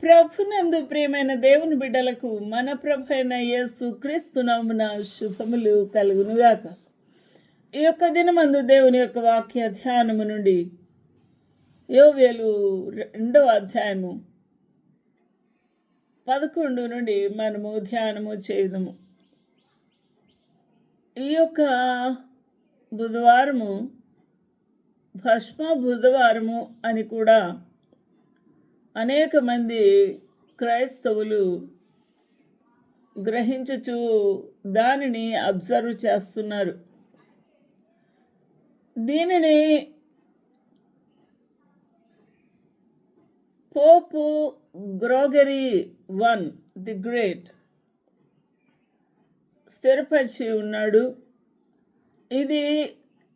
ప్రభునందు ప్రియమైన దేవుని బిడ్డలకు మన ప్రభు అయిన యేసు క్రీస్తు నామమున శుభములు కలుగునుగాక. ఈ యొక్క దినమందు దేవుని యొక్క వాక్య ధ్యానము నుండి యోవేలు 2వ అధ్యాయము 11 నుండి మనము ధ్యానము చేయుదము. ఈ యొక్క బుధవారము భస్మ బుధవారము అని కూడా అనేక మంది క్రైస్తవులు గ్రహించుచు దానిని అబ్జర్వ్ చేస్తున్నారు. దీనిని పోపు గ్రెగరీ ది గ్రేట్ స్థిరపరిచి ఉన్నాడు. ఇది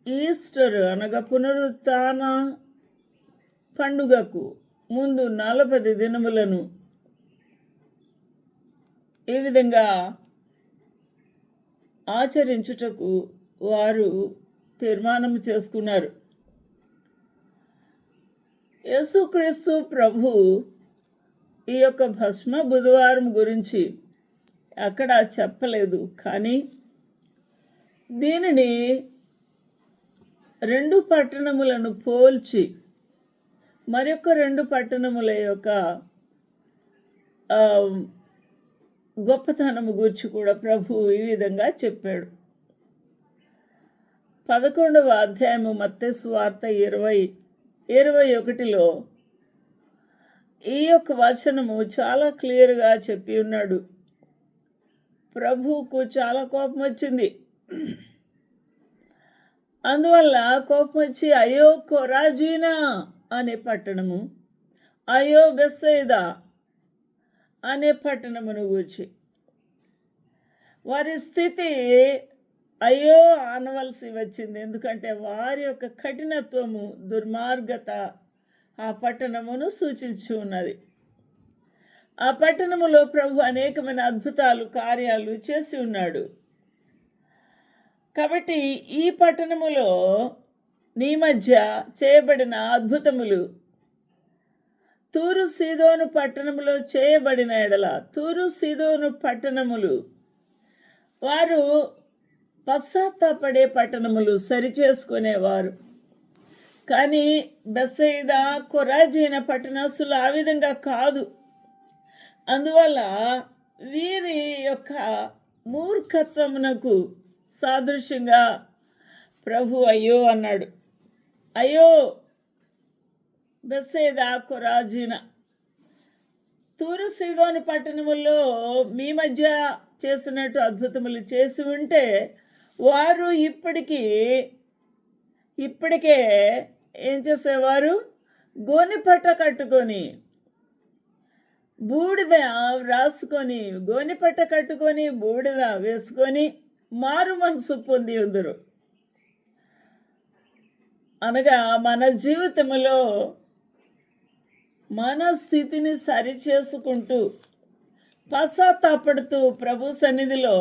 ఈస్టర్ అనగా పునరుత్థాన పండుగకు ముందు 40 దినములను ఈ విధంగా ఆచరించుటకు వారు తీర్మానం చేసుకున్నారు. యేసుక్రీస్తు ప్రభు ఈ యొక్క భస్మ బుధవారం గురించి అక్కడ చెప్పలేదు, కానీ దీనిని 2 పట్టణములను పోల్చి మరొక 2 పట్టణముల యొక్క గొప్పతనము గురించి కూడా ప్రభు ఈ విధంగా చెప్పాడు. 11వ అధ్యాయము మత్తయి సువార్త 20:21లో ఈ యొక్క వచనము చాలా క్లియర్గా చెప్పి ఉన్నాడు. ప్రభువుకు చాలా కోపం వచ్చింది. అందువల్ల కోపం వచ్చి అయ్యో కొరాజీనా అనే పట్టణము, అయ్యో బెత్సయిదా అనే పట్టణమును గూర్చి వారి స్థితి అయ్యో అనవలసి వచ్చింది. ఎందుకంటే వారి యొక్క కఠినత్వము, దుర్మార్గత ఆ పట్టణమును సూచించి ఉన్నది. ఆ పట్టణములో ప్రభు అనేకమైన అద్భుతాలు, కార్యాలు చేసి ఉన్నాడు. కాబట్టి ఈ పట్టణములో నీ మధ్య చేయబడిన అద్భుతములు తూరు సీదోను పట్టణములో చేయబడిన ఎడల, తూరు సీదోను పట్టణములు వారు పశ్చాత్తాపడే పట్టణములు, సరిచేసుకునేవారు. కానీ బెత్సయిదా, కొరాజీన పట్టణస్తులు ఆ విధంగా కాదు. అందువల్ల వీరి యొక్క మూర్ఖత్వమునకు సాదృశ్యంగా ప్రభు అయ్యో అన్నాడు. అయ్యో బెత్సయిదా, కొరాజీన, తూరు సీదోను పట్టణముల్లో మీ మధ్య చేసినట్టు అద్భుతములు చేసి ఉంటే వారు ఇప్పటికే ఏం చేసేవారు? గోనెపట్ట కట్టుకొని, బూడిద రాసుకొని, గోనెపట్ట కట్టుకొని బూడిద వేసుకొని మారు మనసు పొంది ఉందరు. అనగా మన జీవితంలో మన స్థితిని సరిచేసుకుంటూ పశ్చాత్తాపడుతూ ప్రభు సన్నిధిలో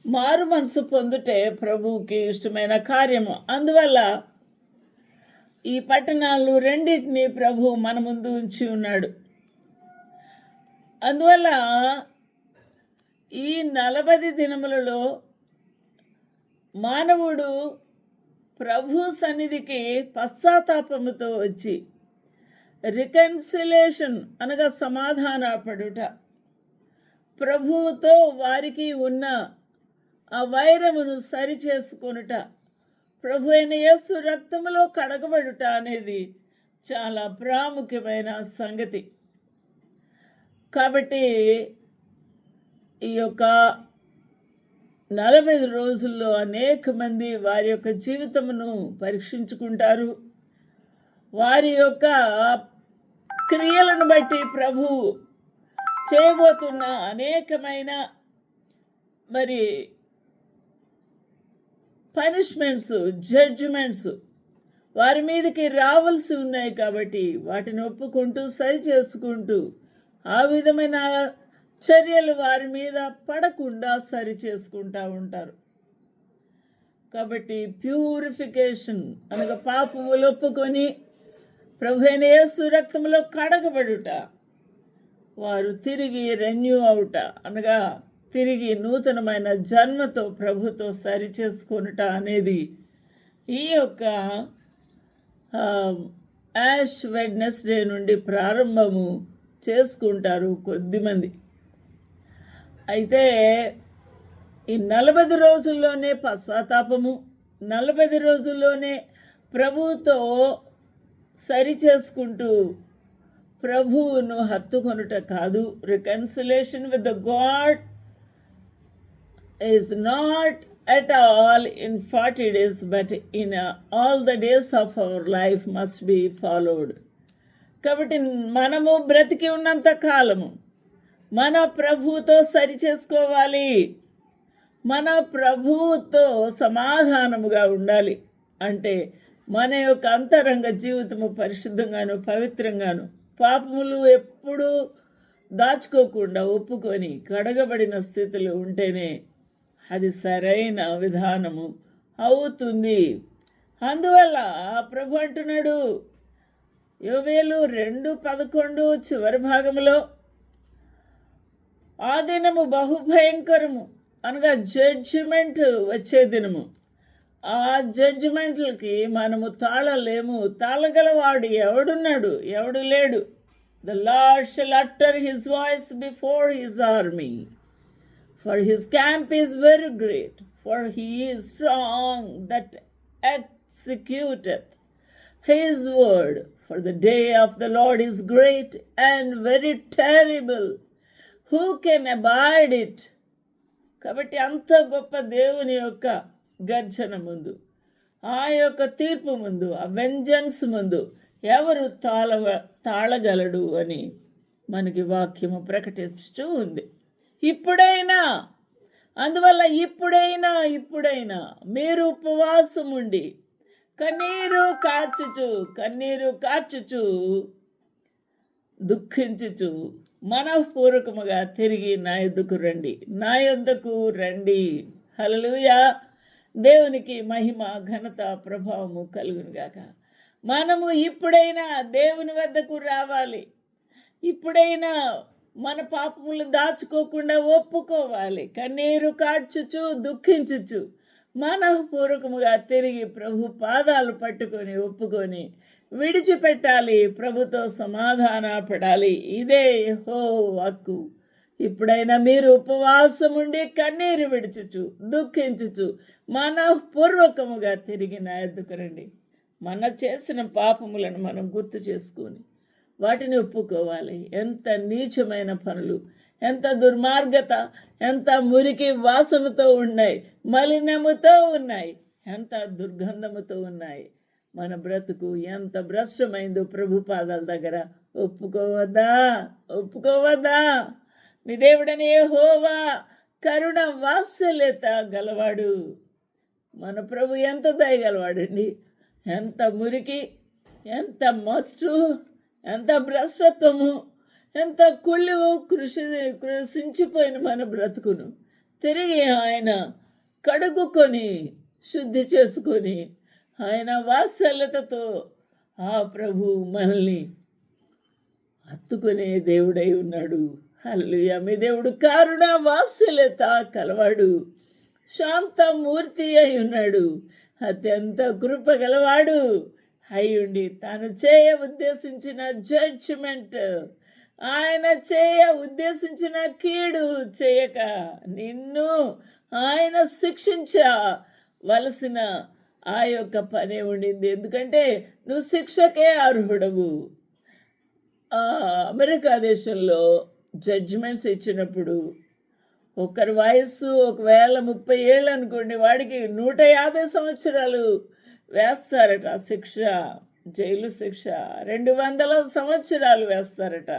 మారు మనసు పొందుటే ప్రభువుకి ఇష్టమైన కార్యము. అందువల్ల ఈ పట్టణాలు రెండింటినీ ప్రభు మన ముందు ఉంచి ఉన్నాడు. అందువల్ల ఈ 40 దినములలో మానవుడు ప్రభు సన్నిధికి పశ్చాత్తాపముతో వచ్చి రికన్సిలేషన్ అనగా సమాధానపడుట, ప్రభువుతో వారికి ఉన్న ఆ వైరమును సరిచేసుకొనుట, ప్రభు అయిన యేసు రక్తములో కడగబడుట అనేది చాలా ప్రాముఖ్యమైన సంగతి. కాబట్టి ఈ యొక్క 40 రోజుల్లో అనేక మంది వారి యొక్క జీవితమును పరీక్షించుకుంటారు. వారి యొక్క క్రియలను బట్టి ప్రభు చేయబోతున్న అనేకమైన పనిష్మెంట్స్, జడ్జిమెంట్స్ వారి మీదకి రావాల్సి ఉన్నాయి. కాబట్టి వాటిని ఒప్పుకుంటూ సరి చేసుకుంటూ ఆ విధమైన చర్యలు వారి మీద పడకుండా సరి చేసుకుంటూ ఉంటారు. కాబట్టి ప్యూరిఫికేషన్ అనగా పాపములు ఒప్పుకొని ప్రభువైన యేసు రక్తంలో కడగబడుట వారు తిరిగి రెన్యూ అవుట అనగా తిరిగి నూతనమైన జన్మతో ప్రభుతో సరి చేసుకొనుట అనేది ఈ యొక్క యాష్ వెడ్నెస్డే నుండి ప్రారంభము చేసుకుంటారు కొద్దిమంది. అయితే ఈ 40 రోజుల్లోనే పశ్చాత్తాపము, 40 రోజుల్లోనే ప్రభువుతో సరి చేసుకుంటూ ప్రభువును హత్తుకొనుట కాదు. Reconciliation with the God is not at all in 40 days, but in all the days of our life must be followed. కాబట్టి మనము బ్రతికి ఉన్నంత కాలము మన ప్రభువుతో సరి చేసుకోవాలి, మన ప్రభువుతో సమాధానముగా ఉండాలి. అంటే మన యొక్క అంతరంగ జీవితము పరిశుద్ధంగాను పవిత్రంగాను పాపములు ఎప్పుడూ దాచుకోకుండా ఒప్పుకొని కడగబడిన స్థితిలో ఉంటేనే అది సరైన విధానము అవుతుంది. అందువల్ల ప్రభు అంటున్నాడు యోవేలు 2:11 చివరి భాగంలో, ఆ దినము బహుభయంకరము అనగా జడ్జిమెంట్ వచ్చే దినము. ఆ జడ్జిమెంట్లకి మనము తాళలేము. తాళగలవాడు ఎవడున్నాడు? ఎవడు లేడు. The lord shall utter his voice before his army, for his camp is very great, for he is strong that executeth his word. For the day of the Lord is great and very terrible. Who can abide it? కాబట్టి అంత గొప్ప దేవుని యొక్క గర్జన ముందు, ఆ యొక్క తీర్పు ముందు, ఆ వెంజన్స్ ముందు ఎవరు తాళగలడు అని మనకి వాక్యము ప్రకటిస్తూ ఉంది. ఇప్పుడైనా, అందువల్ల ఇప్పుడైనా మీరు ఉపవాసం ఉండి కన్నీరు కార్చుచు దుఃఖించుచు మనఃపూర్వకముగా తిరిగి నా యొద్దకు రండి. హల్లెలూయా. దేవునికి మహిమ, ఘనత, ప్రభావము కలుగునుగాక. మనము ఇప్పుడైనా దేవుని వద్దకు రావాలి. ఇప్పుడైనా మన పాపములు దాచుకోకుండా ఒప్పుకోవాలి. కన్నీరు కార్చుచు దుఃఖించుచు మనఃపూర్వకముగా తిరిగి ప్రభు పాదాలు పట్టుకొని ఒప్పుకొని విడిచిపెట్టాలి. ప్రభుతో సమాధాన పడాలి. ఇదే యెహోవా వాక్కు. ఇప్పుడైనా మీరు ఉపవాసం ఉండి కన్నీరు విడిచుచు దుఃఖించుచు మనఃపూర్వకముగా తిరిగి నా యొద్దకు రండి. మన చేసిన పాపములను మనం గుర్తు చేసుకొని వాటిని ఒప్పుకోవాలి. ఎంత నీచమైన పనులు, ఎంత దుర్మార్గత, ఎంత మురికి వాసనతో ఉన్నాయి, మలినముతో ఉన్నాయి, ఎంత దుర్గంధముతో ఉన్నాయి. మన బ్రతుకు ఎంత భ్రష్టమైందో ప్రభు పాదాల దగ్గర ఒప్పుకోవద్దా? మీ దేవుడని యెహోవా కరుణ వాత్సల్యత గలవాడు. మన ప్రభు ఎంత దయగలవాడండి. ఎంత మురికి, ఎంత మస్టు, ఎంత భ్రష్టత్వము, ఎంత కుళ్ళు కృషించిపోయిన మన బ్రతుకును తిరిగి ఆయన కడుగుకొని శుద్ధి చేసుకొని ఆయన వాత్సల్యతతో ఆ ప్రభు మనల్ని హత్తుకునే దేవుడై ఉన్నాడు. హల్లెలూయా. మీ దేవుడు కరుణ వాత్సల్యత కలవాడు, శాంతమూర్తి అయి ఉన్నాడు, అత్యంత కృప గలవాడు అయ్యుండి తాను ఉద్దేశించిన జడ్జిమెంట్, ఆయన ఉద్దేశించిన కీడు చేయక నిన్ను ఆయన శిక్షించవలసిన ఆ యొక్క పనే ఉండింది. ఎందుకంటే నువ్వు శిక్షకే అర్హుడవు. అమెరికా దేశంలో జడ్జిమెంట్స్ ఇచ్చినప్పుడు ఒకరి వయస్సు ఒకవేళ 30 ఏళ్ళు అనుకోండి, వాడికి 150 సంవత్సరాలు వేస్తారట శిక్ష, జైలు శిక్ష. 200 సంవత్సరాలు వేస్తారట.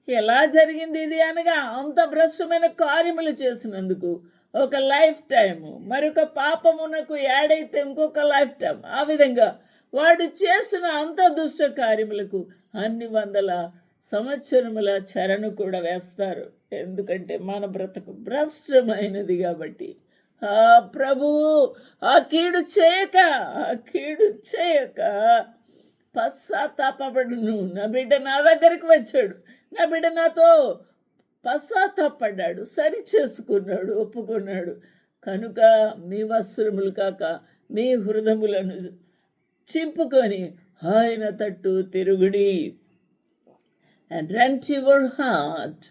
ఎలా జరిగింది ఇది అనగా అంత భ్రష్టమైన కార్యములు చేసినందుకు ఒక లైఫ్ టైము, మరొక పాపమునకు యాడ్ అయితే ఇంకొక లైఫ్ టైం. ఆ విధంగా వాడు చేసిన అంత దుష్ట కార్యములకు అన్ని 100 సంవత్సరముల చెరను కూడా వేస్తారు. ఎందుకంటే మన బ్రతుకు భ్రష్టమైనది కాబట్టి. ఆ ప్రభువు ఆ కీడు చేయక పశ్చాత్తాపడును. నా బిడ్డ నా దగ్గరికి వచ్చాడు, నా బిడ్డ నాతో పశ్చాత్తాపడ్డాడు, సరి చేసుకున్నాడు, ఒప్పుకున్నాడు. కనుక మీ వస్త్రములు కాక మీ హృదములను చింపుకొని ఆయన తట్టు తిరుగుడి. And rent your heart,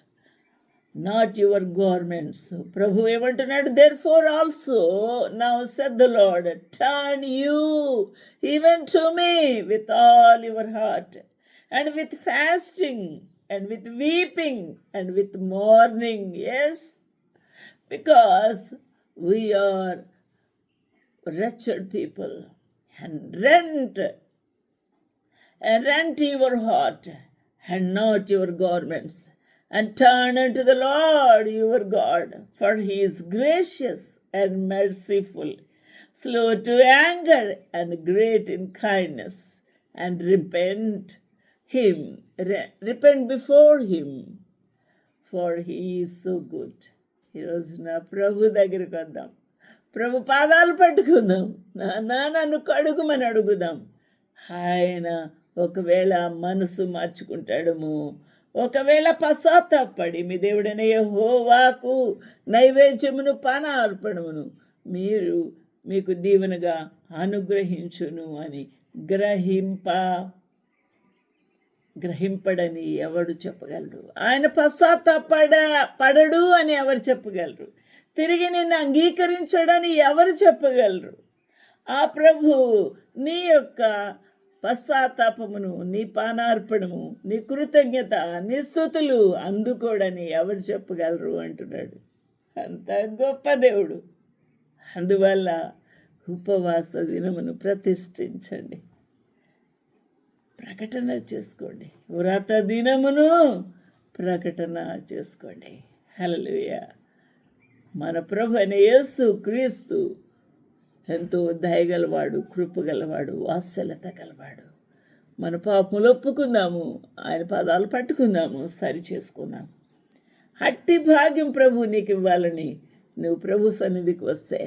not your garments. ప్రభు ఏమంటున్నాడు? Therefore also now said the Lord, turn you even to me with all your heart and with fasting and with weeping and with mourning. Yes, because we are wretched people. And rent your heart and not your garments, and turn unto the Lord your God, for he is gracious and merciful, slow to anger and great in kindness, and repent before him, for he is so good. ఈరోజు నా ప్రభు దగ్గరికి వద్దాం, ప్రభు పాదాలు పట్టుకుందాం, నన్ను కడుగుమని అడుగుదాం. ఆయన ఒకవేళ మనసు మార్చుకుంటాడము, ఒకవేళ పశ్చాత్తాపడి మీ దేవుడైన యెహోవాకు నైవేద్యమును పానార్పణమును మీకు దీవెనగా అనుగ్రహించును అని గ్రహింపడని ఎవడు చెప్పగలరు? ఆయన పడడు అని ఎవరు చెప్పగలరు? తిరిగి నిన్ను అంగీకరించడని ఎవరు చెప్పగలరు? ఆ ప్రభు నీ యొక్క పశ్చాత్తాపమును, నీ పానార్పణము, నీ కృతజ్ఞత, నీ స్తుతులు అందుకోడని ఎవరు చెప్పగలరు అంటున్నాడు. అంత గొప్ప దేవుడు. అందువల్ల ఉపవాస దినమును ప్రతిష్ఠించండి, ప్రకటన చేసుకోండి. వ్రత దినమును ప్రకటన చేసుకోండి. హల్లెలూయా. మన ప్రభు అయిన యేసు క్రీస్తు ఎంతో దయగలవాడు, కృపగలవాడు, వాత్సల్యత గలవాడు. మన పాపములు ఒప్పుకుందాము, ఆయన పాదాలు పట్టుకుందాము, సరి చేసుకుందాము. అట్టి భాగ్యం ప్రభు నీకు ఇవ్వాలని నువ్వు ప్రభు సన్నిధికి వస్తే,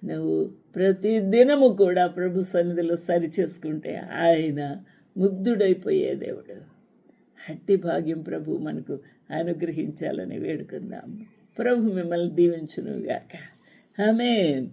నువ్వు ప్రతి దినము కూడా ప్రభు సన్నిధిలో సరి చేసుకుంటే ఆయన ముగ్ధుడైపోయే దేవుడు. అట్టి భాగ్యం ప్రభు మనకు అనుగ్రహించాలని వేడుకుందాం. ప్రభు మిమ్మల్ని దీవించునుగాక. ఆమేన్.